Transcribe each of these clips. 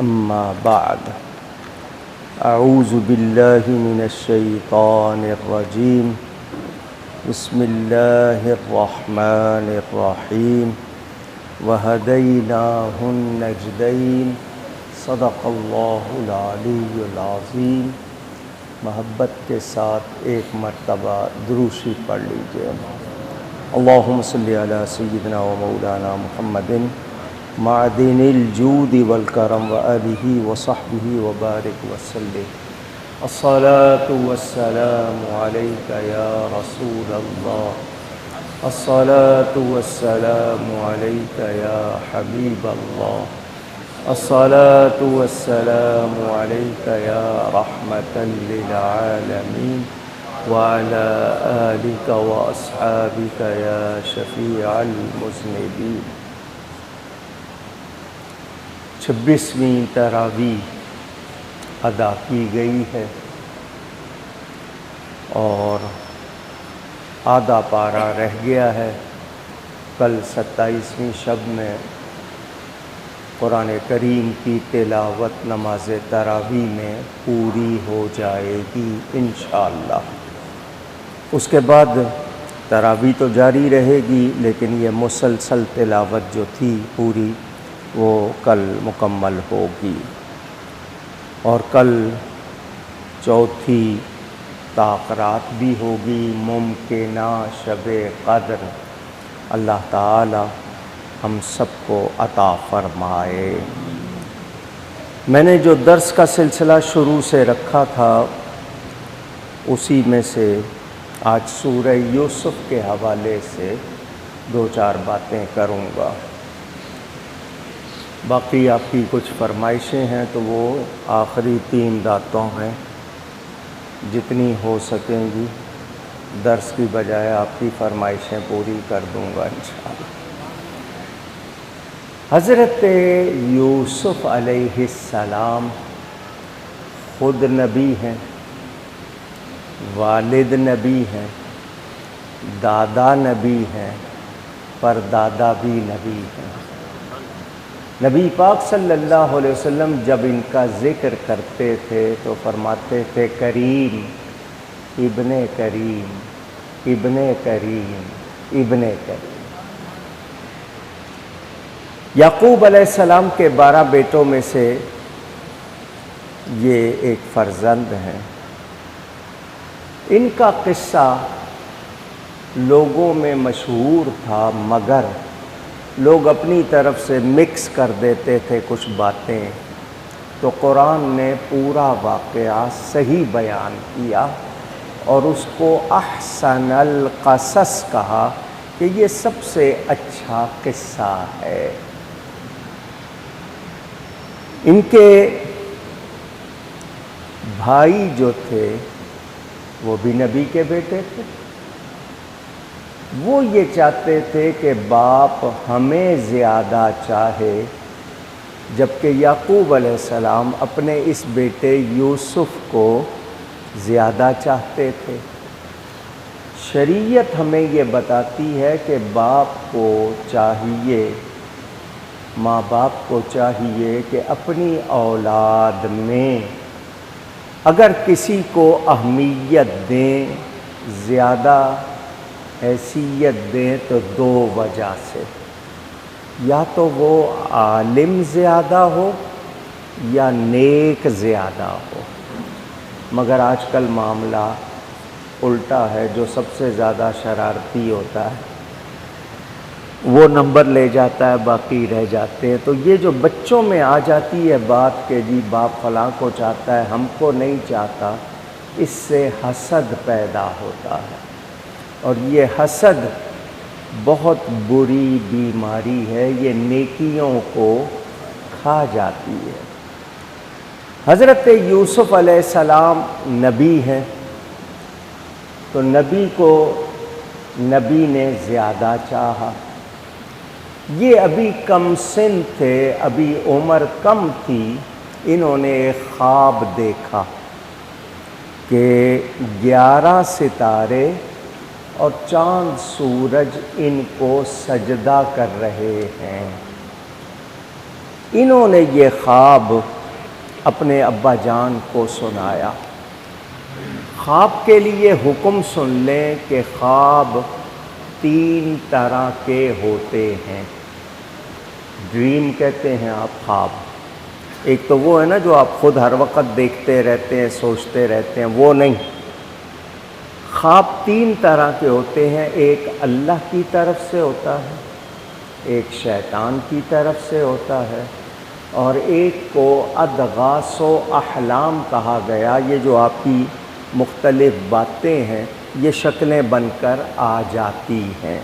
اما بعد اعوذ باللہ من الشیطان الرجیم بسم اللہ الرحمن الرحیم وہدیناہ النجدین صدق اللہ العلی العظیم۔ محبت کے ساتھ ایک مرتبہ درود شریف پڑھ لیجئے۔ اللہم صلی علی سیدنا و مولانا محمد معدن الجود والکرم وآلہ وصحبہ وبارک وسلم۔ الصلاة والسلام علیک یا رسول اللہ، الصلاة والسلام علیک یا حبیب اللہ، الصلاة والسلام علیک یا رحمة للعالمین وعلى آلک واصحابک یا شفیع المذنبین۔ 26ویں تراویح ادا کی گئی ہے اور آدھا پارہ رہ گیا ہے۔ کل 27ویں شب میں قرآن کریم کی تلاوت نماز تراویح میں پوری ہو جائے گی انشاءاللہ۔ اس کے بعد تراویح تو جاری رہے گی، لیکن یہ مسلسل تلاوت جو تھی پوری وہ کل مکمل ہوگی۔ اور کل چوتھی تاخرات بھی ہوگی، ممکنہ شب قدر۔ اللہ تعالی ہم سب کو عطا فرمائے۔ میں نے جو درس کا سلسلہ شروع سے رکھا تھا اسی میں سے آج سورہ یوسف کے حوالے سے 2-4 باتیں کروں گا۔ باقی آپ کی کچھ فرمائشیں ہیں تو وہ آخری 3 باتوں ہیں، جتنی ہو سکیں گی درس کی بجائے آپ کی فرمائشیں پوری کر دوں گا انشاءاللہ۔ حضرت یوسف علیہ السلام خود نبی ہیں، والد نبی ہیں، دادا نبی ہیں، پردادا بھی نبی ہیں۔ نبی پاک صلی اللہ علیہ وسلم جب ان کا ذکر کرتے تھے تو فرماتے تھے کریم، ابن کریم، ابن کریم، ابن کریم۔ یعقوب علیہ السلام کے 12 بیٹوں میں سے یہ ایک فرزند ہیں۔ ان کا قصہ لوگوں میں مشہور تھا، مگر لوگ اپنی طرف سے مکس کر دیتے تھے کچھ باتیں، تو قرآن نے پورا واقعہ صحیح بیان کیا اور اس کو احسن القصص کہا کہ یہ سب سے اچھا قصہ ہے۔ ان کے بھائی جو تھے وہ بھی نبی کے بیٹے تھے۔ وہ یہ چاہتے تھے کہ باپ ہمیں زیادہ چاہے، جبکہ یعقوب علیہ السلام اپنے اس بیٹے یوسف کو زیادہ چاہتے تھے۔ شریعت ہمیں یہ بتاتی ہے کہ باپ کو چاہیے، ماں باپ کو چاہیے کہ اپنی اولاد میں اگر کسی کو اہمیت دیں، زیادہ حیثیت دیں، تو 2 وجہ سے، یا تو وہ عالم زیادہ ہو یا نیک زیادہ ہو۔ مگر آج کل معاملہ الٹا ہے، جو سب سے زیادہ شرارتی ہوتا ہے وہ نمبر لے جاتا ہے، باقی رہ جاتے ہیں۔ تو یہ جو بچوں میں آ جاتی ہے بات کہ جی باپ فلاں کو چاہتا ہے، ہم کو نہیں چاہتا، اس سے حسد پیدا ہوتا ہے، اور یہ حسد بہت بری بیماری ہے، یہ نیکیوں کو کھا جاتی ہے۔ حضرت یوسف علیہ السلام نبی ہیں، تو نبی کو نبی نے زیادہ چاہا۔ یہ ابھی کم سن تھے، ابھی عمر کم تھی۔ انہوں نے ایک خواب دیکھا کہ 11 ستارے اور چاند سورج ان کو سجدہ کر رہے ہیں۔ انہوں نے یہ خواب اپنے ابا جان کو سنایا۔ خواب کے لیے حکم سن لیں کہ خواب 3 طرح کے ہوتے ہیں۔ ڈریم کہتے ہیں آپ خواب، ایک تو وہ ہے نا جو آپ خود ہر وقت دیکھتے رہتے ہیں، سوچتے رہتے ہیں، وہ نہیں۔ خواب 3 طرح کے ہوتے ہیں، ایک اللہ کی طرف سے ہوتا ہے، ایک شیطان کی طرف سے ہوتا ہے، اور ایک کو اضغاث و احلام کہا گیا۔ یہ جو آپ کی مختلف باتیں ہیں یہ شکلیں بن کر آ جاتی ہیں،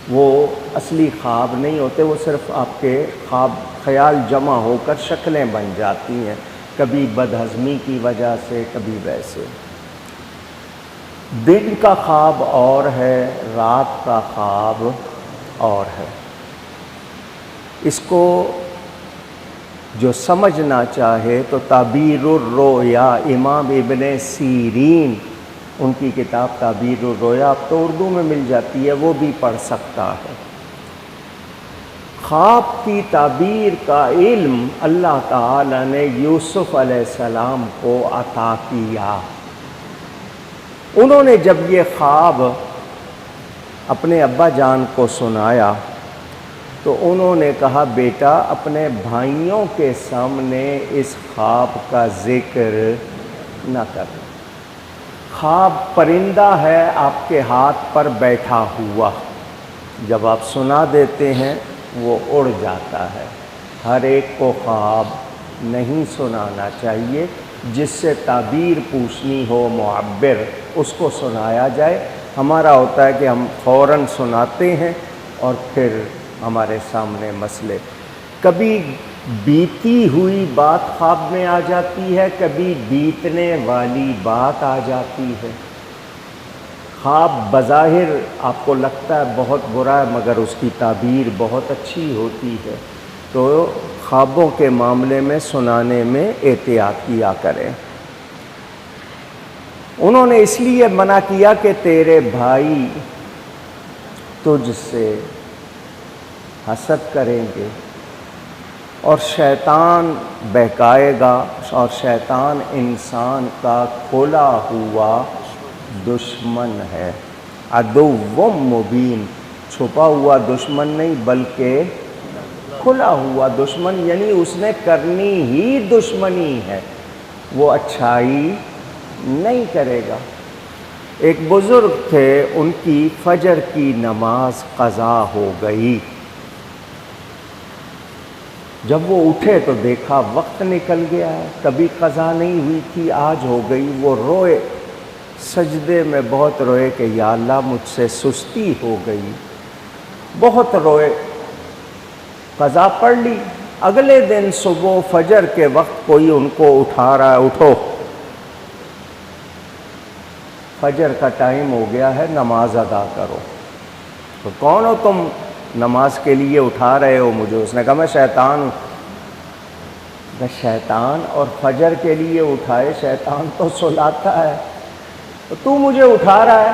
وہ اصلی خواب نہیں ہوتے، وہ صرف آپ کے خواب خیال جمع ہو کر شکلیں بن جاتی ہیں، کبھی بدہضمی کی وجہ سے، کبھی ویسے۔ دن کا خواب اور ہے، رات کا خواب اور ہے۔ اس کو جو سمجھنا چاہے تو تعبیر الرؤیا، امام ابن سیرین، ان کی کتاب تعبیر الرؤیا اب تو اردو میں مل جاتی ہے، وہ بھی پڑھ سکتا ہے۔ خواب کی تعبیر کا علم اللہ تعالی نے یوسف علیہ السلام کو عطا کیا۔ انہوں نے جب یہ خواب اپنے ابا جان کو سنایا تو انہوں نے کہا بیٹا اپنے بھائیوں کے سامنے اس خواب کا ذکر نہ کر۔ خواب پرندہ ہے آپ کے ہاتھ پر بیٹھا ہوا، جب آپ سنا دیتے ہیں وہ اڑ جاتا ہے۔ ہر ایک کو خواب نہیں سنانا چاہیے، جس سے تعبیر پوچھنی ہو معبر اس کو سنایا جائے۔ ہمارا ہوتا ہے کہ ہم فوراً سناتے ہیں اور پھر ہمارے سامنے مسئلے، کبھی بیتی ہوئی بات خواب میں آ جاتی ہے، کبھی بیتنے والی بات آ جاتی ہے۔ خواب بظاہر آپ کو لگتا ہے بہت برا ہے مگر اس کی تعبیر بہت اچھی ہوتی ہے، تو خوابوں کے معاملے میں سنانے میں احتیاط کیا کریں۔ انہوں نے اس لیے منع کیا کہ تیرے بھائی تجھ سے حسد کریں گے اور شیطان بہکائے گا، اور شیطان انسان کا کھلا ہوا دشمن ہے۔ عدو مبین، چھپا ہوا دشمن نہیں بلکہ کھلا ہوا دشمن، یعنی اس نے کرنی ہی دشمنی ہے، وہ اچھائی نہیں کرے گا۔ ایک بزرگ تھے، ان کی فجر کی نماز قضا ہو گئی۔ جب وہ اٹھے تو دیکھا وقت نکل گیا ہے، کبھی قضا نہیں ہوئی تھی، آج ہو گئی۔ وہ روئے، سجدے میں بہت روئے کہ یا اللہ مجھ سے سستی ہو گئی، بہت روئے، قضا پڑھ لی۔ اگلے دن صبح فجر کے وقت کوئی ان کو اٹھا رہا ہے، اٹھو فجر کا ٹائم ہو گیا ہے، نماز ادا کرو۔ تو کون ہو تم نماز کے لیے اٹھا رہے ہو مجھے؟ اس نے کہا میں شیطان ہوں۔ میں شیطان اور فجر کے لیے اٹھائے، شیطان تو سلاتا ہے، تو مجھے اٹھا رہا ہے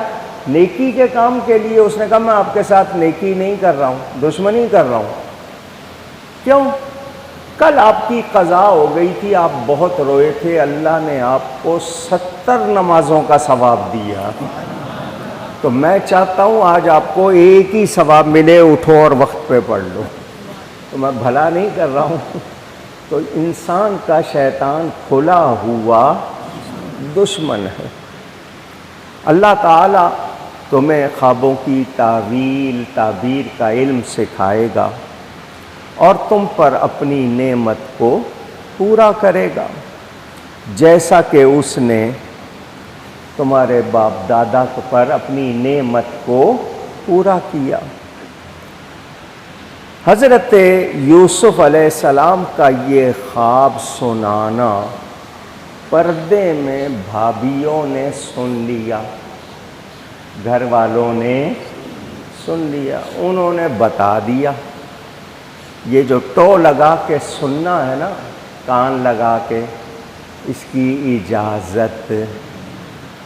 نیکی کے کام کے لیے؟ اس نے کہا میں آپ کے ساتھ نیکی نہیں کر رہا ہوں، دشمنی کر رہا ہوں۔ کیوں؟ کل آپ کی قضا ہو گئی تھی، آپ بہت روئے تھے، اللہ نے آپ کو 70 نمازوں کا ثواب دیا، تو میں چاہتا ہوں آج آپ کو ایک ہی ثواب ملے، اٹھو اور وقت پہ پڑھ لو۔ تو میں بھلا نہیں کر رہا ہوں۔ تو انسان کا شیطان کھلا ہوا دشمن ہے۔ اللہ تعالیٰ تمہیں خوابوں کی تعویل، تعبیر کا علم سکھائے گا اور تم پر اپنی نعمت کو پورا کرے گا، جیسا کہ اس نے تمہارے باپ دادا پر اپنی نعمت کو پورا کیا۔ حضرت یوسف علیہ السلام کا یہ خواب سنانا پردے میں بھابھیوں نے سن لیا، گھر والوں نے سن لیا، انہوں نے بتا دیا۔ یہ جو ٹو لگا کے سننا ہے نا، کان لگا کے، اس کی اجازت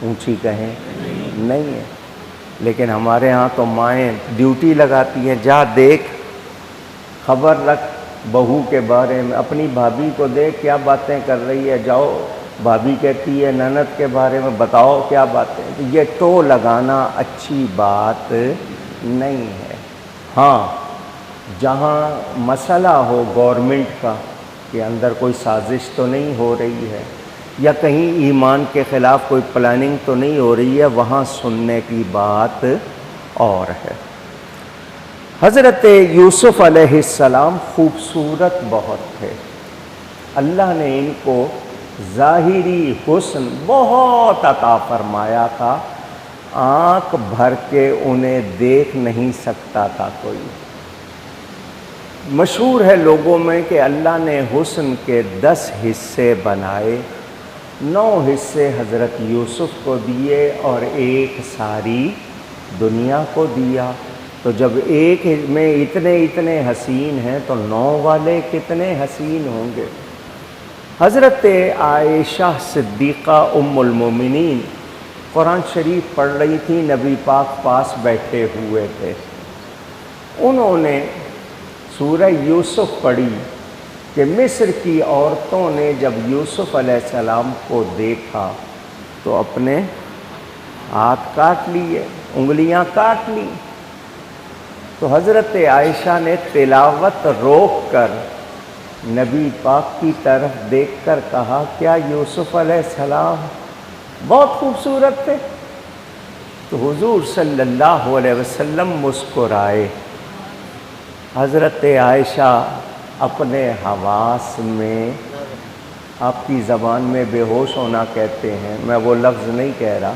اونچی کہیں نہیں ہے، لیکن ہمارے ہاں تو مائیں ڈیوٹی لگاتی ہیں، جا دیکھ، خبر رکھ، بہو کے بارے میں، اپنی بھابھی کو دیکھ کیا باتیں کر رہی ہے، جاؤ بھابھی کہتی ہے نند کے بارے میں بتاؤ کیا باتیں، یہ ٹو لگانا اچھی بات نہیں ہے۔ ہاں جہاں مسئلہ ہو گورنمنٹ کا کہ اندر کوئی سازش تو نہیں ہو رہی ہے یا کہیں ایمان کے خلاف کوئی پلاننگ تو نہیں ہو رہی ہے، وہاں سننے کی بات اور ہے۔ حضرت یوسف علیہ السلام خوبصورت بہت تھے، اللہ نے ان کو ظاہری حسن بہت عطا فرمایا تھا، آنکھ بھر کے انہیں دیکھ نہیں سکتا تھا کوئی۔ مشہور ہے لوگوں میں کہ اللہ نے حسن کے 10 حصے بنائے، 9 حصے حضرت یوسف کو دیے اور 1 ساری دنیا کو دیا۔ تو جب ایک میں اتنے حسین ہیں تو 9 والے کتنے حسین ہوں گے۔ حضرت عائشہ صدیقہ ام المومنین قرآن شریف پڑھ رہی تھی، نبی پاک پاس بیٹھے ہوئے تھے، انہوں نے سورہ یوسف پڑھی کہ مصر کی عورتوں نے جب یوسف علیہ السلام کو دیکھا تو اپنے ہاتھ کاٹ لیے، انگلیاں کاٹ لی۔ تو حضرت عائشہ نے تلاوت روک کر نبی پاک کی طرف دیکھ کر کہا کیا یوسف علیہ السلام بہت خوبصورت تھے؟ تو حضور صلی اللہ علیہ وسلم مسکرائے۔ حضرت عائشہ اپنے حواس میں، آپ کی زبان میں بے ہوش ہونا کہتے ہیں، میں وہ لفظ نہیں کہہ رہا،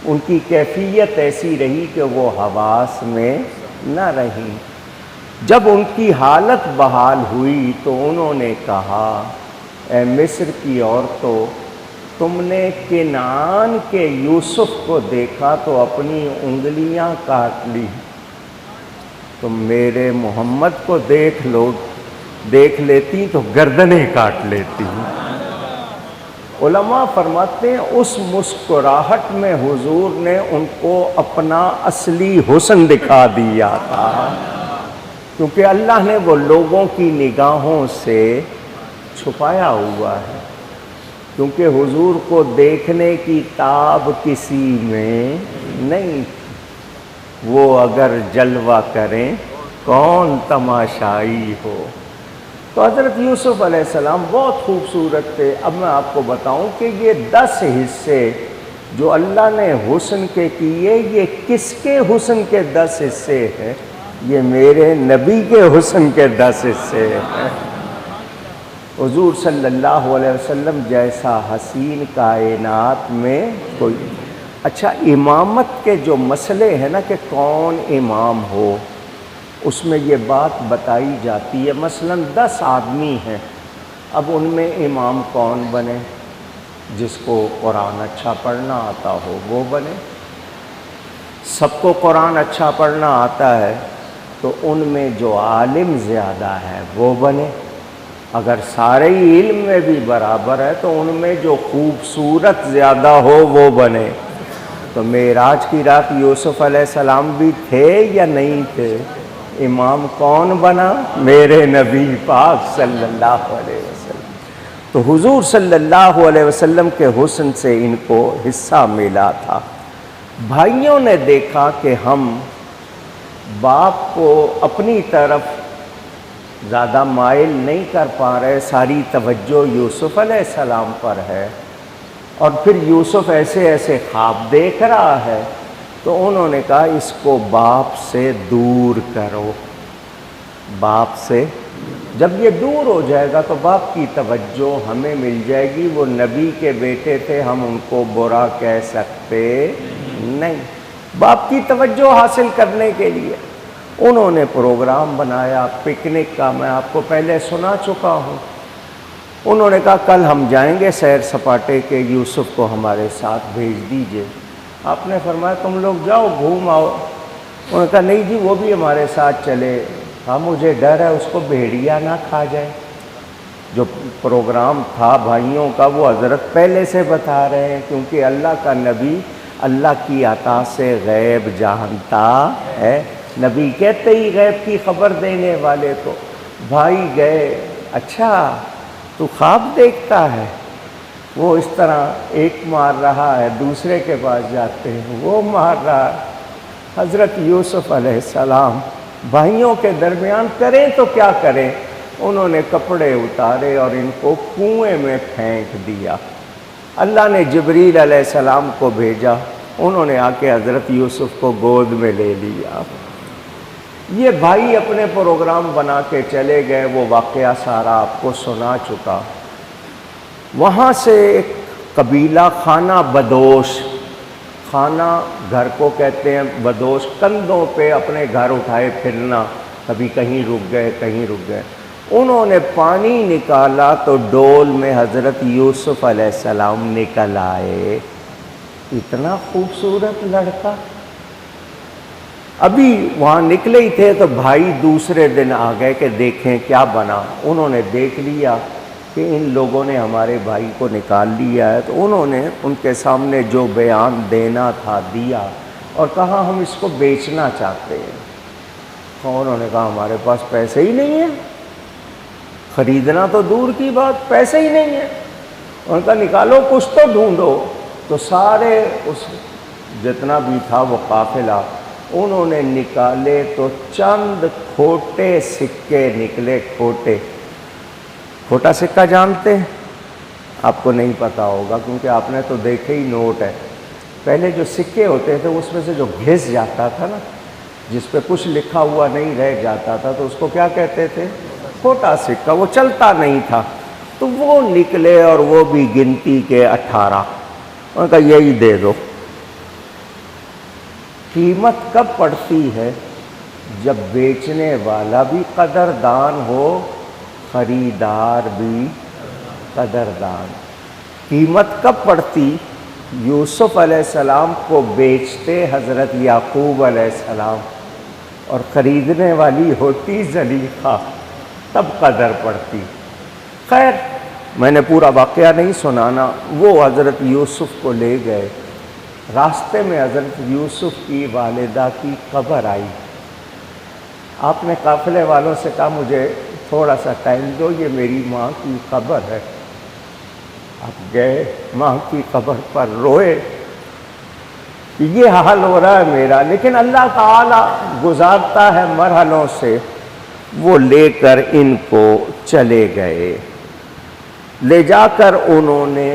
ان کی کیفیت ایسی رہی کہ وہ حواس میں نہ رہی۔ جب ان کی حالت بحال ہوئی تو انہوں نے کہا اے مصر کی عورتوں، تم نے کنعان کے یوسف کو دیکھا تو اپنی انگلیاں کاٹ لی، تم میرے محمد کو دیکھ لیتی تو گردنیں کاٹ لیتی۔ علماء فرماتے ہیں اس مسکراہٹ میں حضور نے ان کو اپنا اصلی حسن دکھا دیا تھا، کیونکہ اللہ نے وہ لوگوں کی نگاہوں سے چھپایا ہوا ہے، کیونکہ حضور کو دیکھنے کی تاب کسی میں نہیں، وہ اگر جلوہ کریں کون تماشائی ہو۔ تو حضرت یوسف علیہ السلام بہت خوبصورت تھے۔ اب میں آپ کو بتاؤں کہ یہ 10 حصے جو اللہ نے حسن کے کیے، یہ کس کے حسن کے 10 حصے ہیں؟ یہ میرے نبی کے حسن کے 10 حصے ہیں۔ حضور صلی اللہ علیہ وسلم جیسا حسین کائنات میں کوئی۔ اچھا، امامت کے جو مسئلے ہیں نا کہ کون امام ہو، اس میں یہ بات بتائی جاتی ہے، مثلا 10 آدمی ہیں، اب ان میں امام کون بنے؟ جس کو قرآن اچھا پڑھنا آتا ہو وہ بنے۔ سب کو قرآن اچھا پڑھنا آتا ہے تو ان میں جو عالم زیادہ ہے وہ بنے۔ اگر سارے ہی علم میں بھی برابر ہے تو ان میں جو خوبصورت زیادہ ہو وہ بنے۔ تو معراج کی رات یوسف علیہ السلام بھی تھے یا نہیں تھے؟ امام کون بنا؟ میرے نبی پاک صلی اللہ علیہ وسلم۔ تو حضور صلی اللہ علیہ وسلم کے حسن سے ان کو حصہ ملا تھا۔ بھائیوں نے دیکھا کہ ہم باپ کو اپنی طرف زیادہ مائل نہیں کر پا رہے، ساری توجہ یوسف علیہ السلام پر ہے، اور پھر یوسف ایسے خواب دیکھ رہا ہے، تو انہوں نے کہا اس کو باپ سے دور کرو۔ باپ سے جب یہ دور ہو جائے گا تو باپ کی توجہ ہمیں مل جائے گی، وہ نبی کے بیٹے تھے، ہم ان کو برا کہہ سکتے نہیں۔ باپ کی توجہ حاصل کرنے کے لیے انہوں نے پروگرام بنایا پکنک کا، میں آپ کو پہلے سنا چکا ہوں۔ انہوں نے کہا کل ہم جائیں گے سیر سپاٹے کے، یوسف کو ہمارے ساتھ بھیج دیجئے۔ آپ نے فرمایا تم لوگ جاؤ گھوم آؤ۔ انہوں نے کہا نہیں جی وہ بھی ہمارے ساتھ چلے۔ ہاں مجھے ڈر ہے اس کو بھیڑیا نہ کھا جائے۔ جو پروگرام تھا بھائیوں کا وہ حضرت پہلے سے بتا رہے ہیں، کیونکہ اللہ کا نبی اللہ کی عطا سے غیب جانتا ہے، نبی کہتے ہی غیب کی خبر دینے والے کو۔ بھائی گئے، اچھا تو خواب دیکھتا ہے؟ وہ اس طرح ایک مار رہا ہے، دوسرے کے پاس جاتے ہیں، وہ مار رہا ہے۔ حضرت یوسف علیہ السلام بھائیوں کے درمیان کریں تو کیا کریں، انہوں نے کپڑے اتارے اور ان کو کنویں میں پھینک دیا۔ اللہ نے جبریل علیہ السلام کو بھیجا، انہوں نے آ کے حضرت یوسف کو گود میں لے لیا۔ یہ بھائی اپنے پروگرام بنا کے چلے گئے، وہ واقعہ سارا آپ کو سنا چکا۔ وہاں سے ایک قبیلہ خانہ بدوش، خانہ گھر کو کہتے ہیں، بدوش کندھوں پہ اپنے گھر اٹھائے پھرنا، کبھی کہیں رک گئے کہیں رک گئے۔ انہوں نے پانی نکالا تو ڈول میں حضرت یوسف علیہ السلام نکل آئے۔ اتنا خوبصورت لڑکا، ابھی وہاں نکلے ہی تھے تو بھائی دوسرے دن آ گئے کہ دیکھیں کیا بنا۔ انہوں نے دیکھ لیا کہ ان لوگوں نے ہمارے بھائی کو نکال لیا ہے، تو انہوں نے ان کے سامنے جو بیان دینا تھا دیا اور کہا ہم اس کو بیچنا چاہتے ہیں۔ تو انہوں نے کہا ہمارے پاس پیسے ہی نہیں ہیں، خریدنا تو دور کی بات، پیسے ہی نہیں ہیں۔ ان کا نکالو کچھ تو ڈھونڈو۔ تو سارے اس جتنا بھی تھا وہ قافلہ انہوں نے نکالے تو چند کھوٹے سکے نکلے۔ کھوٹا سکہ جانتے ہیں؟ آپ کو نہیں پتا ہوگا کیونکہ آپ نے تو دیکھے ہی نوٹ ہے۔ پہلے جو سکے ہوتے تھے اس میں سے جو گھس جاتا تھا نا، جس پہ کچھ لکھا ہوا نہیں رہ جاتا تھا، تو اس کو کیا کہتے تھے؟ کھوٹا سکہ۔ وہ چلتا نہیں تھا، تو وہ نکلے اور وہ بھی گنتی کے 18۔ ان کا یہی دے دو۔ قیمت کب پڑتی ہے؟ جب بیچنے والا بھی قدردان ہو، خریدار بھی قدردان۔ قیمت کب پڑتی؟ یوسف علیہ السلام کو بیچتے حضرت یعقوب علیہ السلام اور خریدنے والی ہوتی زلیخا، تب قدر پڑتی۔ خیر میں نے پورا واقعہ نہیں سنانا۔ وہ حضرت یوسف کو لے گئے، راستے میں حضرت یوسف کی والدہ کی قبر آئی۔ آپ نے قافلے والوں سے کہا مجھے تھوڑا سا ٹائم دو، یہ میری ماں کی قبر ہے۔ آپ گئے ماں کی قبر پر روئے، یہ حال ہو رہا ہے میرا، لیکن اللہ تعالی گزارتا ہے مرحلوں سے۔ وہ لے کر ان کو چلے گئے، لے جا کر انہوں نے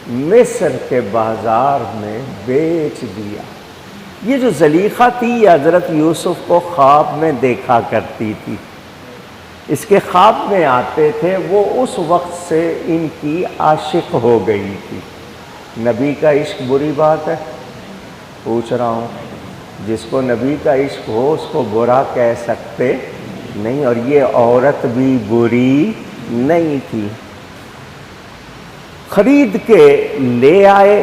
مصر کے بازار میں بیچ دیا۔ یہ جو زلیخا تھی یہ حضرت یوسف کو خواب میں دیکھا کرتی تھی، اس کے خواب میں آتے تھے، وہ اس وقت سے ان کی عاشق ہو گئی تھی۔ نبی کا عشق بری بات ہے؟ پوچھ رہا ہوں، جس کو نبی کا عشق ہو اس کو برا کہہ سکتے نہیں، اور یہ عورت بھی بری نہیں تھی۔ خرید کے لے آئے۔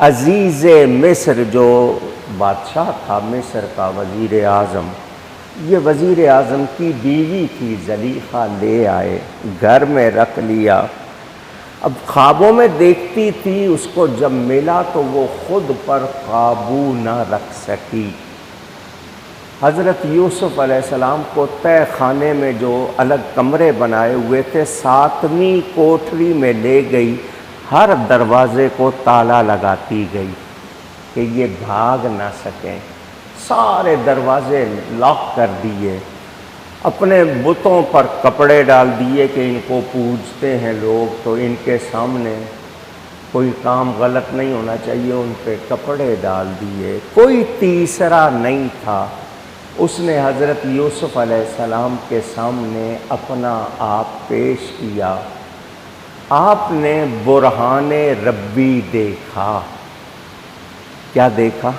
عزیز مصر جو بادشاہ تھا مصر کا، وزیر اعظم، یہ وزیر اعظم کی بیوی تھی زلیخا، لے آئے گھر میں رکھ لیا۔ اب خوابوں میں دیکھتی تھی، اس کو جب ملا تو وہ خود پر قابو نہ رکھ سکی۔ حضرت یوسف علیہ السلام کو تہ خانے میں جو الگ کمرے بنائے ہوئے تھے 7ویں کوٹری میں لے گئی، ہر دروازے کو تالا لگاتی گئی کہ یہ بھاگ نہ سکیں۔ سارے دروازے لاک کر دیے، اپنے بتوں پر کپڑے ڈال دیے کہ ان کو پوجتے ہیں لوگ تو ان کے سامنے کوئی کام غلط نہیں ہونا چاہیے، ان پہ کپڑے ڈال دیے۔ کوئی تیسرا نہیں تھا۔ اس نے حضرت یوسف علیہ السلام کے سامنے اپنا آپ پیش کیا۔ آپ نے برہان ربی دیکھا۔ کیا دیکھا؟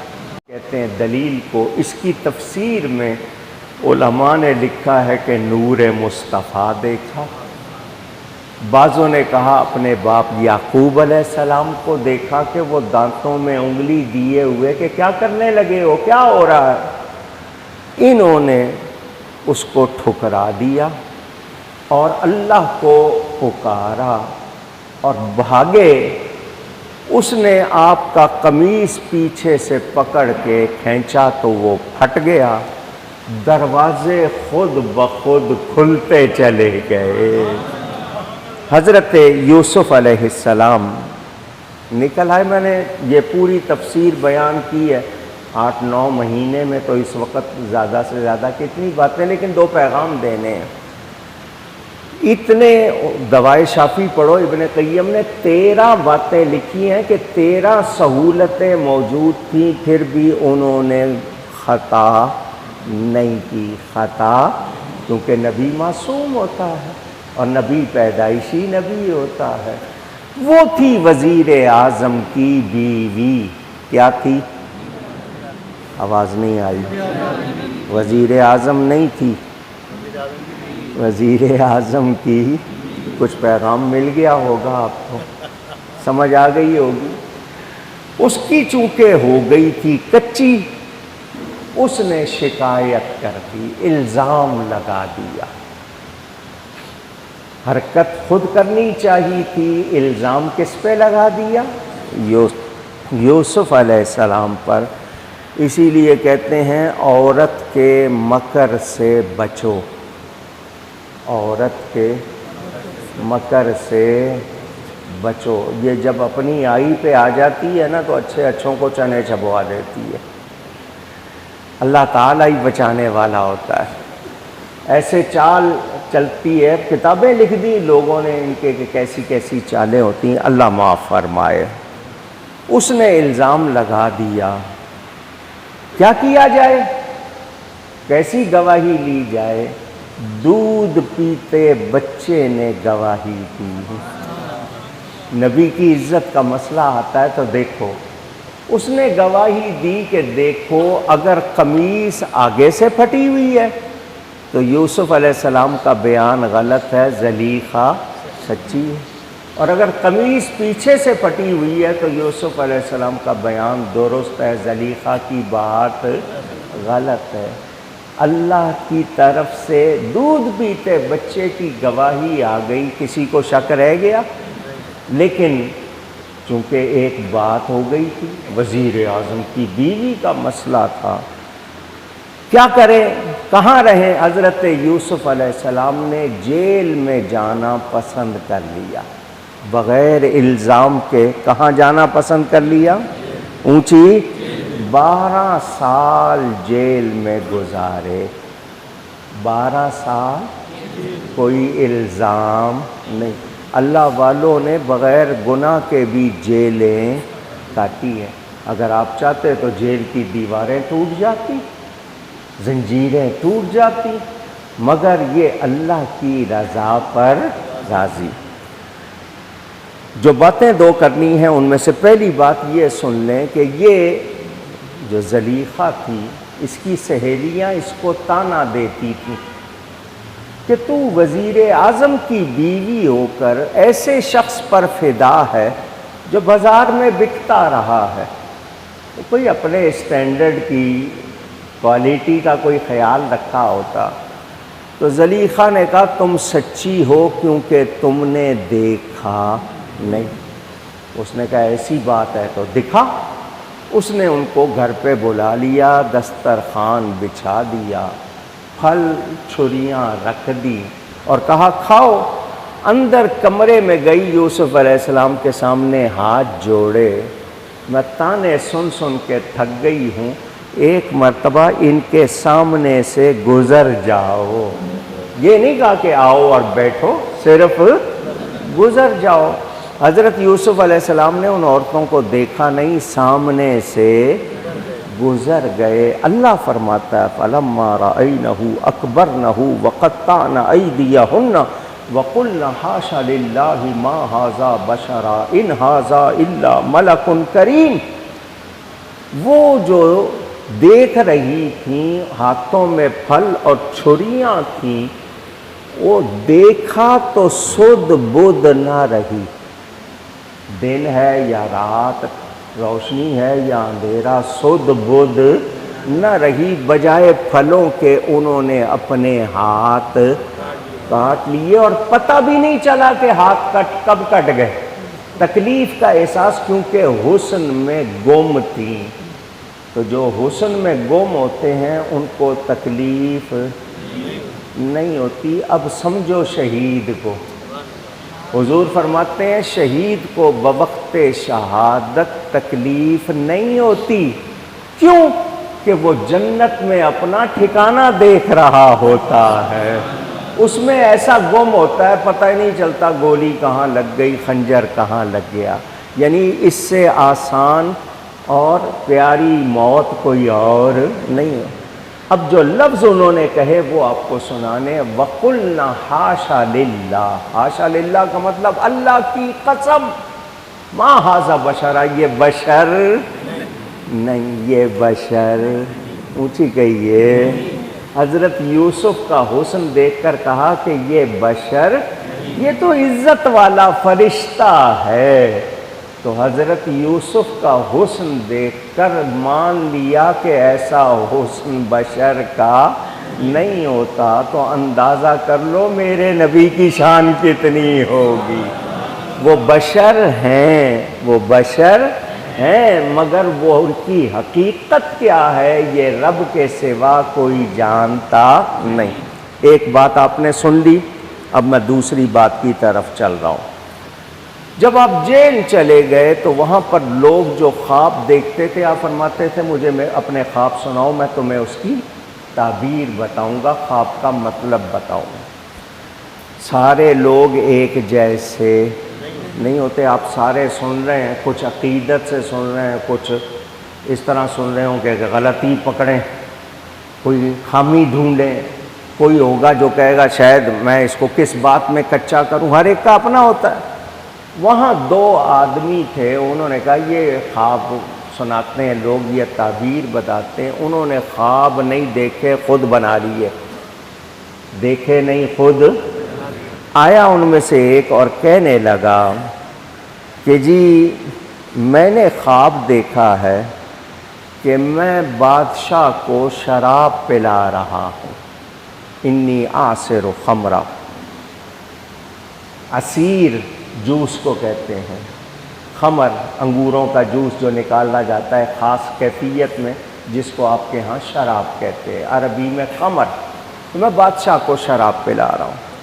کہتے ہیں دلیل کو، اس کی تفسیر میں علماء نے لکھا ہے کہ نور مصطفیٰ دیکھا۔ بعضوں نے کہا اپنے باپ یعقوب علیہ السلام کو دیکھا کہ وہ دانتوں میں انگلی دیے ہوئے کہ کیا کرنے لگے ہو، کیا ہو رہا ہے۔ انہوں نے اس کو ٹھکرا دیا اور اللہ کو پکارا اور بھاگے۔ اس نے آپ کا قمیص پیچھے سے پکڑ کے کھینچا تو وہ پھٹ گیا۔ دروازے خود بخود کھلتے چلے گئے۔ حضرت یوسف علیہ السلام نکل آئے۔ میں نے یہ پوری تفسیر بیان کی ہے 8-9 مہینے میں، تو اس وقت زیادہ سے زیادہ کتنی باتیں، لیکن 2 پیغام دینے ہیں۔ اتنے دوائے شافی پڑھو، ابن قیم نے 13 باتیں لکھی ہیں کہ 13 سہولتیں موجود تھیں، پھر بھی انہوں نے خطا نہیں کی۔ خطا کیونکہ نبی معصوم ہوتا ہے اور نبی پیدائشی نبی ہوتا ہے۔ وہ تھی وزیر اعظم کی بیوی، کیا تھی؟ آواز نہیں آئی۔ وزیر اعظم نہیں تھی، وزیر اعظم کی کچھ پیغام مل گیا ہوگا، آپ کو سمجھ آ گئی ہوگی۔ اس کی چونکہ ہو گئی تھی کچی، اس نے شکایت کر دی، الزام لگا دیا۔ حرکت خود کرنی چاہیے تھی، الزام کس پہ لگا دیا؟ یوسف علیہ السلام پر۔ اسی لیے کہتے ہیں عورت کے مکر سے بچو، عورت کے مکر سے بچو۔ یہ جب اپنی آئی پہ آ جاتی ہے نا تو اچھے اچھوں کو چنے چبوا دیتی ہے۔ اللہ تعالیٰ ہی بچانے والا ہوتا ہے۔ ایسے چال چلتی ہے، کتابیں لکھ دی لوگوں نے ان کے کہ کیسی کیسی چالیں ہوتی ہیں، اللہ معاف فرمائے۔ اس نے الزام لگا دیا۔ کیا کیا جائے؟ کیسی گواہی لی جائے؟ دودھ پیتے بچے نے گواہی دی۔ نبی کی عزت کا مسئلہ آتا ہے تو دیکھو، اس نے گواہی دی کہ دیکھو اگر قمیص آگے سے پھٹی ہوئی ہے تو یوسف علیہ السلام کا بیان غلط ہے، زلیخا سچی ہے، اور اگر قمیص پیچھے سے پھٹی ہوئی ہے تو یوسف علیہ السلام کا بیان درست ہے، زلیخا کی بات غلط ہے۔ اللہ کی طرف سے دودھ پیتے بچے کی گواہی آ گئی، کسی کو شک رہ گیا؟ لیکن چونکہ ایک بات ہو گئی تھی، وزیر اعظم کی بیوی کا مسئلہ تھا، کیا کریں، کہاں رہیں؟ حضرت یوسف علیہ السلام نے جیل میں جانا پسند کر لیا، بغیر الزام کے۔ کہاں جانا پسند کر لیا؟ اونچی 12 سال جیل میں گزارے۔ 12 سال کوئی الزام نہیں۔ اللہ والوں نے بغیر گناہ کے بھی جیلیں کاٹی ہیں۔ اگر آپ چاہتے تو جیل کی دیواریں ٹوٹ جاتی، زنجیریں ٹوٹ جاتی، مگر یہ اللہ کی رضا پر راضی۔ جو باتیں 2 کرنی ہیں ان میں سے پہلی بات یہ سن لیں کہ یہ جو زلیخا تھی، اس کی سہیلیاں اس کو تانا دیتی تھیں کہ تو وزیر اعظم کی بیوی ہو کر ایسے شخص پر فدا ہے جو بازار میں بکتا رہا ہے۔ تو کوئی اپنے اسٹینڈرڈ کی کوالٹی کا کوئی خیال رکھا ہوتا تو زلیخا نے کہا تم سچی ہو کیونکہ تم نے دیکھا نہیں۔ اس نے کہا ایسی بات ہے تو دکھا۔ اس نے ان کو گھر پہ بلا لیا، دسترخوان بچھا دیا، پھل چھریاں رکھ دی اور کہا کھاؤ۔ اندر کمرے میں گئی، یوسف علیہ السلام کے سامنے ہاتھ جوڑے، میں تانے سن سن کے تھک گئی ہوں، ایک مرتبہ ان کے سامنے سے گزر جاؤ۔ یہ نہیں کہا کہ آؤ اور بیٹھو، صرف گزر جاؤ۔ حضرت یوسف علیہ السلام نے ان عورتوں کو دیکھا نہیں، سامنے سے گزر گئے۔ اللہ فرماتا ہے فَلَمَّا رَأَيْنَهُ أَكْبَرْنَهُ وَقَطَّعْنَ أَيْدِيَهُنَّ وَقُلْنَ حَاشَ لِلَّهِ مَا هَذَا بَشَرًا إِنْ هَذَا إِلَّا مَلَكٌ كَرِيمٌ۔ وہ جو دیکھ رہی تھیں، ہاتھوں میں پھل اور چھریاں تھیں، وہ دیکھا تو سدھ بدھ نہ رہی۔ دن ہے یا رات، روشنی ہے یا اندھیرا، سدھ بدھ نہ رہی۔ بجائے پھلوں کے انہوں نے اپنے ہاتھ کاٹ لیے اور پتہ بھی نہیں چلا کہ ہاتھ کب کٹ گئے۔ تکلیف کا احساس، کیونکہ حسن میں گم تھی۔ تو جو حسن میں گم ہوتے ہیں ان کو تکلیف نہیں ہوتی۔ اب سمجھو شہید کو، حضور فرماتے ہیں شہید کو بوقت شہادت تکلیف نہیں ہوتی۔ کیوں؟ کہ وہ جنت میں اپنا ٹھکانہ دیکھ رہا ہوتا ہے، اس میں ایسا گم ہوتا ہے پتہ ہی نہیں چلتا گولی کہاں لگ گئی، خنجر کہاں لگ گیا۔ یعنی اس سے آسان اور پیاری موت کوئی اور نہیں ہے۔ اب جو لفظ انہوں نے کہے وہ آپ کو سنانے، وَقُلْنَا حَاشَا لِلَّهِ، حاشا للہ کا مطلب اللہ کی قسم، مَا هَذَا بَشَرًا، یہ بشر نہیں، یہ بشر اونچی کہیے۔ حضرت یوسف کا حسن دیکھ کر کہا کہ یہ بشر، یہ تو عزت والا فرشتہ ہے۔ تو حضرت یوسف کا حسن دیکھ کر مان لیا کہ ایسا حسن بشر کا نہیں ہوتا، تو اندازہ کر لو میرے نبی کی شان کتنی ہوگی۔ وہ بشر ہیں، وہ بشر ہیں، مگر وہ ان کی حقیقت کیا ہے یہ رب کے سوا کوئی جانتا نہیں۔ ایک بات آپ نے سن لی، اب میں دوسری بات کی طرف چل رہا ہوں۔ جب آپ جیل چلے گئے تو وہاں پر لوگ جو خواب دیکھتے تھے، آپ فرماتے تھے مجھے اپنے خواب سناؤ، میں تمہیں اس کی تعبیر بتاؤں گا، خواب کا مطلب بتاؤں گا۔ سارے لوگ ایک جیسے نہیں ہوتے، آپ سارے سن رہے ہیں، کچھ عقیدت سے سن رہے ہیں، کچھ اس طرح سن رہے ہوں کہ غلطی پکڑیں، کوئی خامی ڈھونڈیں، کوئی ہوگا جو کہے گا شاید میں اس کو کس بات میں کچا کروں، ہر ایک کا اپنا ہوتا ہے۔ وہاں دو آدمی تھے، انہوں نے کہا یہ خواب سناتے ہیں لوگ، یہ تعبیر بتاتے ہیں، انہوں نے خواب نہیں دیکھے، خود بنا لیے، دیکھے نہیں خود۔ آیا ان میں سے ایک اور کہنے لگا کہ جی میں نے خواب دیکھا ہے کہ میں بادشاہ کو شراب پلا رہا ہوں، انی عاصر خمرہ، عصیر جوس کو کہتے ہیں، خمر انگوروں کا جوس جو نکالا جاتا ہے خاص کیفیت میں، جس کو آپ کے ہاں شراب کہتے ہیں، عربی میں خمر، تو میں بادشاہ کو شراب پلا رہا ہوں۔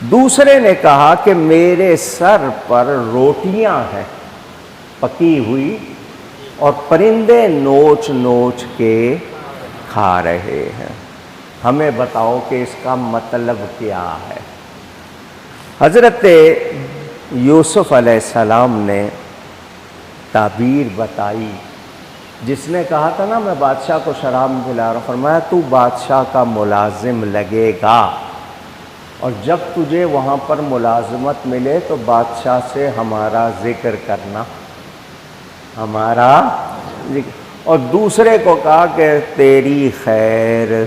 دوسرے نے کہا کہ میرے سر پر روٹیاں ہیں پکی ہوئی اور پرندے نوچ نوچ کے کھا رہے ہیں، ہمیں بتاؤ کہ اس کا مطلب کیا ہے۔ حضرت یوسف علیہ السلام نے تعبیر بتائی، جس نے کہا تھا نا میں بادشاہ کو شراب پلا رہا ہوں، فرمایا تو بادشاہ کا ملازم لگے گا، اور جب تجھے وہاں پر ملازمت ملے تو بادشاہ سے ہمارا ذکر کرنا، ہمارا ذکر۔ اور دوسرے کو کہا کہ تیری خیر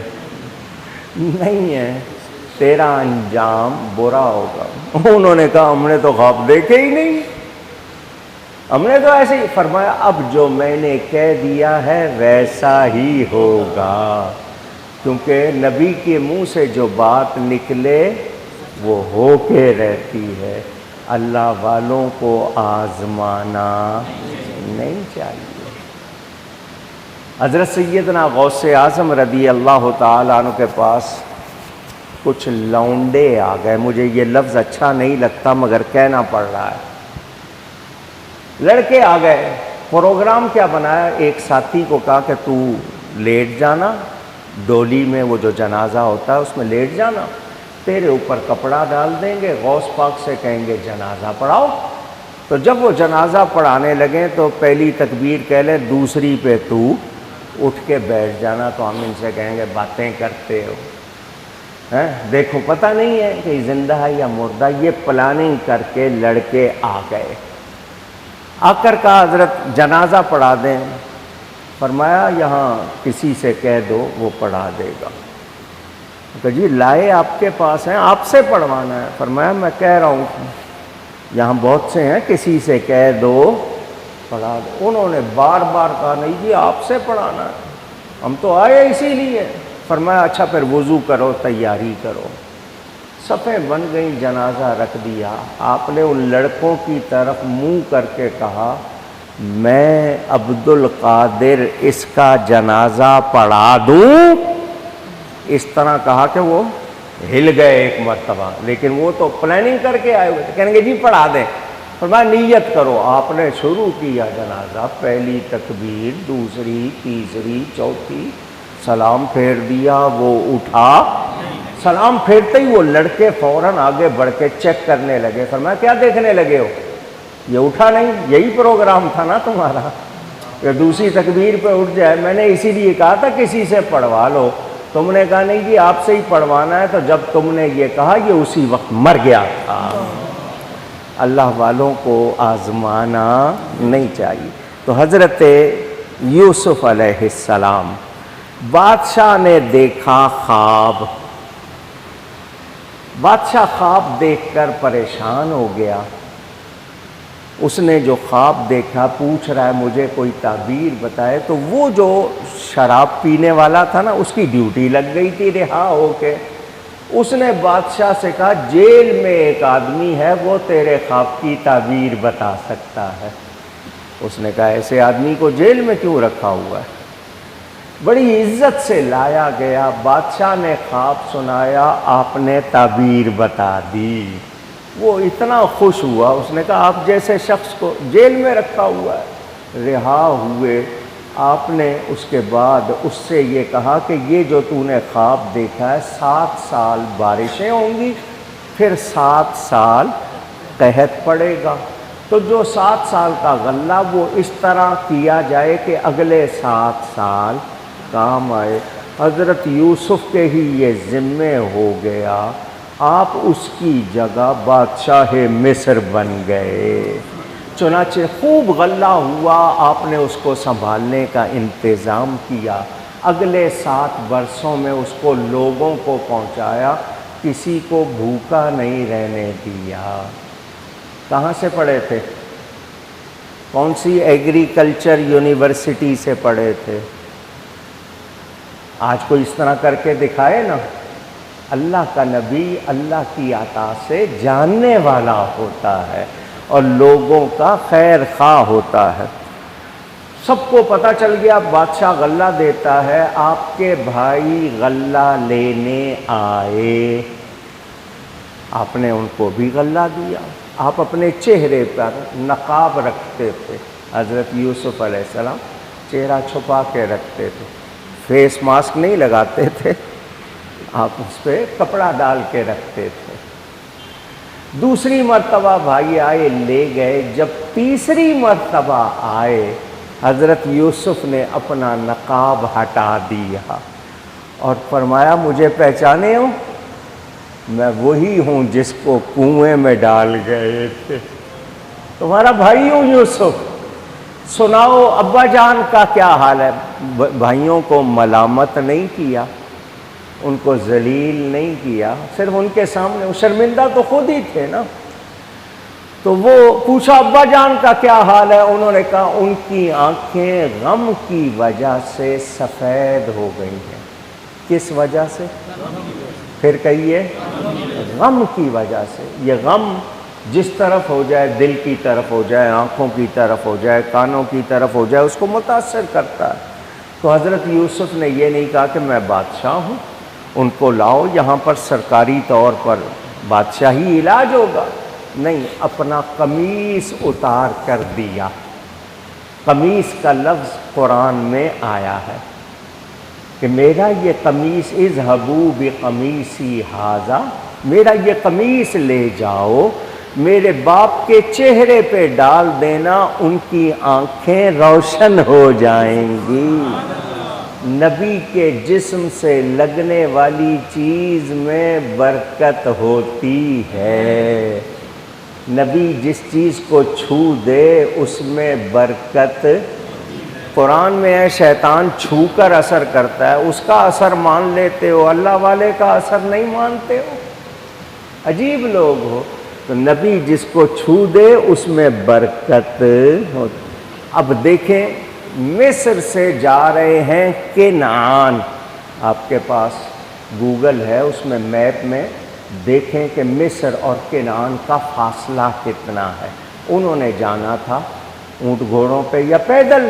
نہیں ہے، تیرا انجام برا ہوگا۔ انہوں نے کہا ہم نے تو خواب دیکھے ہی نہیں، ہم نے تو ایسے ہی۔ فرمایا اب جو میں نے کہہ دیا ہے ویسا ہی ہوگا، کیونکہ نبی کے منہ سے جو بات نکلے وہ ہو کے رہتی ہے۔ اللہ والوں کو آزمانا نہیں چاہیے۔ حضرت سیدنا غوث اعظم رضی اللہ تعالیٰ عنہ کے پاس کچھ لونڈے آ گئے، مجھے یہ لفظ اچھا نہیں لگتا مگر کہنا پڑ رہا ہے، لڑکے آ گئے۔ پروگرام کیا بنایا، ایک ساتھی کو کہا کہ تو لیٹ جانا، ڈولی میں وہ جو جنازہ ہوتا ہے اس میں لیٹ جانا، تیرے اوپر کپڑا ڈال دیں گے، غوث پاک سے کہیں گے جنازہ پڑھاؤ۔ تو جب وہ جنازہ پڑھانے لگیں تو پہلی تکبیر کہہ لے، دوسری پہ تو اٹھ کے بیٹھ جانا، تو ہم ان سے کہیں گے باتیں کرتے ہو، دیکھو پتہ نہیں ہے کہ زندہ ہے یا مردہ۔ یہ پلاننگ کر کے لڑکے آ گئے، آ کر کہا حضرت جنازہ پڑھا دیں۔ فرمایا یہاں کسی سے کہہ دو وہ پڑھا دے گا۔ کہ جی لائے آپ کے پاس ہیں، آپ سے پڑھوانا ہے۔ فرمایا میں کہہ رہا ہوں یہاں بہت سے ہیں، کسی سے کہہ دو پڑھا دو۔ انہوں نے بار بار کہا نہیں جی آپ سے پڑھانا ہے، ہم تو آئے اسی لیے۔ فرمایا اچھا پھر وضو کرو، تیاری کرو۔ صفیں بن گئیں، جنازہ رکھ دیا۔ آپ نے ان لڑکوں کی طرف منہ کر کے کہا میں عبد القادر اس کا جنازہ پڑھا دوں؟ اس طرح کہا کہ وہ ہل گئے ایک مرتبہ، لیکن وہ تو پلاننگ کر کے آئے ہوئے تھے، کہیں گے جی پڑھا دیں، فرمایا نیت کرو۔ آپ نے شروع کیا جنازہ، پہلی تکبیر، دوسری، تیسری، چوتھی، سلام پھیر دیا، وہ اٹھا، سلام پھیرتے ہی وہ لڑکے فوراً آگے بڑھ کے چیک کرنے لگے، فرمایا کیا دیکھنے لگے ہو؟ یہ اٹھا نہیں، یہی پروگرام تھا نا تمہارا کہ دوسری تکبیر پہ اٹھ جائے؟ میں نے اسی لیے کہا تھا کسی سے پڑھوا لو، تم نے کہا نہیں جی آپ سے ہی پڑھوانا ہے، تو جب تم نے یہ کہا یہ اسی وقت مر گیا تھا۔ اللہ والوں کو آزمانا نہیں چاہیے۔ تو حضرت یوسف علیہ السلام، بادشاہ نے دیکھا خواب، بادشاہ خواب دیکھ کر پریشان ہو گیا۔ اس نے جو خواب دیکھا پوچھ رہا ہے مجھے کوئی تعبیر بتائے، تو وہ جو شراب پینے والا تھا نا، اس کی ڈیوٹی لگ گئی تھی رہا ہو کے۔ اس نے بادشاہ سے کہا جیل میں ایک آدمی ہے، وہ تیرے خواب کی تعبیر بتا سکتا ہے۔ اس نے کہا ایسے آدمی کو جیل میں کیوں رکھا ہوا ہے؟ بڑی عزت سے لایا گیا، بادشاہ نے خواب سنایا، آپ نے تعبیر بتا دی۔ وہ اتنا خوش ہوا، اس نے کہا آپ جیسے شخص کو جیل میں رکھا ہوا ہے۔ رہا ہوئے آپ نے اس کے بعد اس سے یہ کہا کہ یہ جو تو نے خواب دیکھا ہے، 7 سال بارشیں ہوں گی، پھر 7 سال قحط پڑے گا، تو جو 7 سال کا غلہ وہ اس طرح کیا جائے کہ اگلے 7 سال کام آئے۔ حضرت یوسف کے ہی یہ ذمے ہو گیا، آپ اس کی جگہ بادشاہ مصر بن گئے۔ چنانچہ خوب غلہ ہوا، آپ نے اس کو سنبھالنے کا انتظام کیا، اگلے 7 برسوں میں اس کو لوگوں کو پہنچایا، کسی کو بھوکا نہیں رہنے دیا۔ کہاں سے پڑھے تھے؟ کون سی ایگریکلچر یونیورسٹی سے پڑھے تھے؟ آج کوئی اس طرح کر کے دکھائے نا، اللہ کا نبی اللہ کی عطا سے جاننے والا ہوتا ہے اور لوگوں کا خیر خواہ ہوتا ہے۔ سب کو پتہ چل گیا بادشاہ غلہ دیتا ہے، آپ کے بھائی غلہ لینے آئے، آپ نے ان کو بھی غلہ دیا۔ آپ اپنے چہرے پر نقاب رکھتے تھے، حضرت یوسف علیہ السلام چہرہ چھپا کے رکھتے تھے، فیس ماسک نہیں لگاتے تھے، آپ اس پہ کپڑا ڈال کے رکھتے تھے۔ دوسری مرتبہ بھائی آئے لے گئے، جب تیسری مرتبہ آئے حضرت یوسف نے اپنا نقاب ہٹا دیا اور فرمایا مجھے پہچانے ہو؟ میں وہی ہوں جس کو کنویں میں ڈال گئے تھے، تمہارا بھائی ہوں یوسف۔ سناؤ ابا جان کا کیا حال ہے؟ بھائیوں کو ملامت نہیں کیا، ان کو ذلیل نہیں کیا، صرف ان کے سامنے، وہ شرمندہ تو خود ہی تھے نا۔ تو وہ پوچھا ابا جان کا کیا حال ہے؟ انہوں نے کہا ان کی آنکھیں غم کی وجہ سے سفید ہو گئی ہیں۔ کس وجہ سے؟ پھر کہیے، غم کی وجہ سے۔ یہ غم جس طرف ہو جائے، دل کی طرف ہو جائے، آنکھوں کی طرف ہو جائے، کانوں کی طرف ہو جائے، اس کو متاثر کرتا ہے۔ تو حضرت یوسف نے یہ نہیں کہا کہ میں بادشاہ ہوں، ان کو لاؤ یہاں پر سرکاری طور پر بادشاہی علاج ہوگا، نہیں، اپنا قمیص اتار کر دیا۔ قمیص کا لفظ قرآن میں آیا ہے کہ میرا یہ قمیص، اذهبوا بقمیصی ھذا، میرا یہ قمیص لے جاؤ، میرے باپ کے چہرے پہ ڈال دینا، ان کی آنکھیں روشن ہو جائیں گی۔ نبی کے جسم سے لگنے والی چیز میں برکت ہوتی ہے، نبی جس چیز کو چھو دے اس میں برکت۔ قرآن میں ہے شیطان چھو کر اثر کرتا ہے، اس کا اثر مان لیتے ہو، اللہ والے کا اثر نہیں مانتے ہو، عجیب لوگ ہو۔ تو نبی جس کو چھو دے اس میں برکت ہوتی۔ اب دیکھیں مصر سے جا رہے ہیں کنعان، آپ کے پاس گوگل ہے، اس میں میپ میں دیکھیں کہ مصر اور کنعان کا فاصلہ کتنا ہے۔ انہوں نے جانا تھا اونٹ گھوڑوں پہ یا پیدل.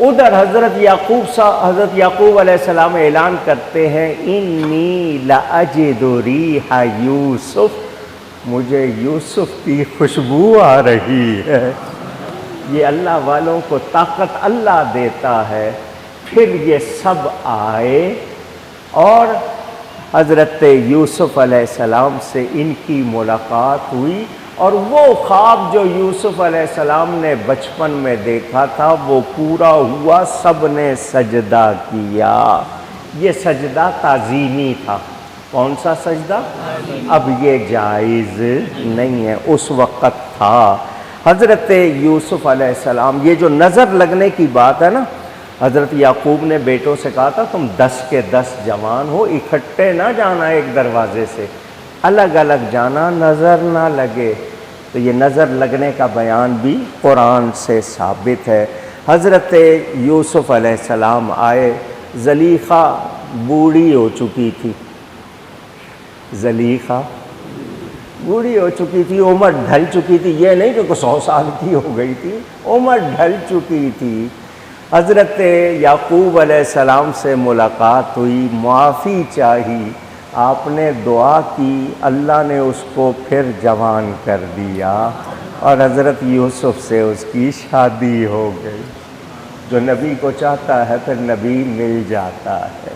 ادھر حضرت یعقوب علیہ السلام اعلان کرتے ہیں انی لاجد ریح یوسف، مجھے یوسف کی خوشبو آ رہی ہے. یہ اللہ والوں کو طاقت اللہ دیتا ہے. پھر یہ سب آئے اور حضرت یوسف علیہ السلام سے ان کی ملاقات ہوئی، اور وہ خواب جو یوسف علیہ السلام نے بچپن میں دیکھا تھا وہ پورا ہوا. سب نے سجدہ کیا. یہ سجدہ تعظیمی تھا. کون سا سجدہ؟ اب یہ جائز نہیں ہے، اس وقت تھا. حضرت یوسف علیہ السلام، یہ جو نظر لگنے کی بات ہے نا، حضرت یعقوب نے بیٹوں سے کہا تھا تم 10 کے 10 جوان ہو، اکٹھے نہ جانا ایک دروازے سے، الگ الگ جانا، نظر نہ لگے. تو یہ نظر لگنے کا بیان بھی قرآن سے ثابت ہے. حضرت یوسف علیہ السلام آئے. زلیخا بوڑھی ہو چکی تھی. زلیخا بوڑھی ہو چکی تھی، عمر ڈھل چکی تھی. یہ نہیں کہ 100 سال کی ہو گئی تھی، عمر ڈھل چکی تھی. حضرت یعقوب علیہ السلام سے ملاقات ہوئی، معافی چاہی، آپ نے دعا کی، اللہ نے اس کو پھر جوان کر دیا اور حضرت یوسف سے اس کی شادی ہو گئی. جو نبی کو چاہتا ہے پھر نبی مل جاتا ہے.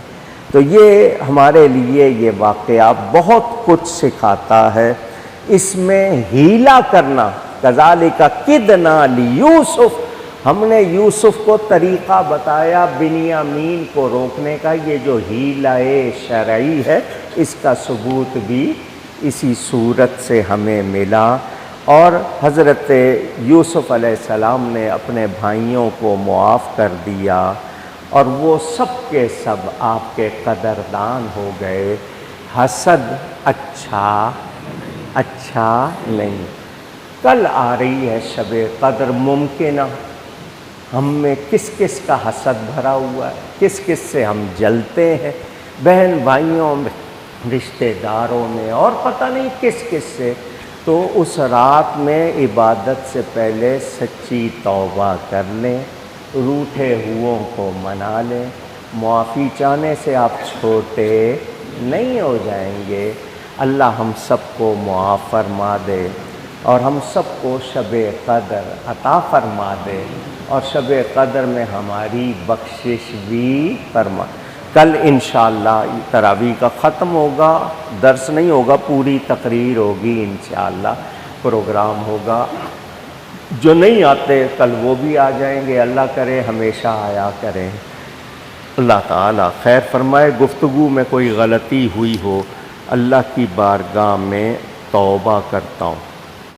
تو یہ ہمارے لیے یہ واقعہ بہت کچھ سکھاتا ہے. اس میں ہیلا کرنا، کذالک کدنا لیوسف، ہم نے یوسف کو طریقہ بتایا بنیامین کو روکنے کا. یہ جو ہیلہ شرعی ہے اس کا ثبوت بھی اسی صورت سے ہمیں ملا. اور حضرت یوسف علیہ السلام نے اپنے بھائیوں کو معاف کر دیا اور وہ سب کے سب آپ کے قدردان ہو گئے. حسد اچھا نہیں. کل آ رہی ہے شب قدر. ممکنہ ہم میں کس کس کا حسد بھرا ہوا ہے، کس کس سے ہم جلتے ہیں، بہن بھائیوں میں، رشتہ داروں میں، اور پتہ نہیں کس کس سے. تو اس رات میں عبادت سے پہلے سچی توبہ کر لیں، روٹھے ہوئوں کو منا لیں. معافی چاہنے سے آپ چھوٹے نہیں ہو جائیں گے. اللہ ہم سب کو معاف فرما دے اور ہم سب کو شب قدر عطا فرما دے اور شب قدر میں ہماری بخشش بھی فرما. کل انشاءاللہ تراویح کا ختم ہوگا، درس نہیں ہوگا، پوری تقریر ہوگی انشاءاللہ، پروگرام ہوگا. جو نہیں آتے کل وہ بھی آ جائیں گے. اللہ کرے ہمیشہ آیا کریں. اللہ تعالیٰ خیر فرمائے. گفتگو میں کوئی غلطی ہوئی ہو اللہ کی بارگاہ میں توبہ کرتا ہوں.